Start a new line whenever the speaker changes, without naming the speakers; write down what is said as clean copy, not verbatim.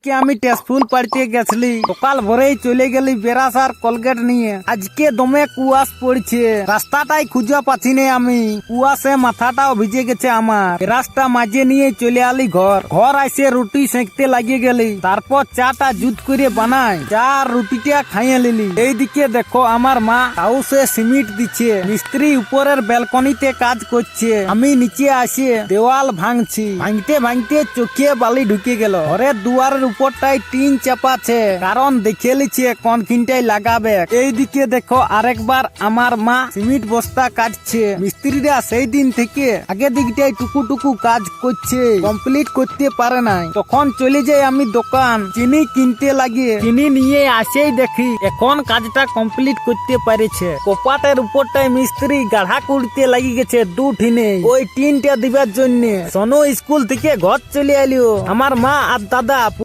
কে আমি টেস্টফুল পাড়তে গেছলি, সকাল ভোরেই চলে গেলি বেরাস আর কলগেট নিয়ে। আজকে দমে কুয়াশ পড়ছে, রাস্তাটাই খুঁজে পাচ্ছি না আমি। কুয়াশে মাথাটাও ভিজে গেছে আমার। বেরাসটা মাঝে নিয়ে চলে আলি ঘর আইসে রুটি সেঁকতে লাগিয়ে গেলি। তারপর চাটা জুত করে বানাই, চা আর রুটিটা খাইয়ে লিলি। এইদিকে দেখো আমার মা হাউসে সিমেন্ট দিচ্ছে, মিস্ত্রি উপরের ব্যালকনিতে কাজ করছে। আমি নিচে আসে দেওয়াল ভাঙছি। ভাঙতে ভাঙতে চোখে বালি ঢুকে গেল। ঘরের দুয়ারের উপরটাই টিন চাপাছে, কারণ দেখে লিছে কোন কিনটাই লাগাবে। এইদিকে দেখো আরেকবার আমার মা সিমেন্ট বস্তা কাটছে। মিস্ত্রিরা সেই দিন থেকে আগে দিকটাই টুকু কাজ করছে, কমপ্লিট করতে পারে নাই। তখন চলে যাই আমি দোকান চিনি কিনতে লাগে। চিনি নিয়ে আসেই দেখি এখন কাজটা কমপ্লিট করতে পারেছে। কপাটের উপরটাই মিস্ত্রি গাঢ়া করতে লাগি গেছে দু ঠিনে ওই টিনটা দিবার জন্য। সোনু স্কুল থেকে ঘর চলে এলো। আমার মা আর দাদা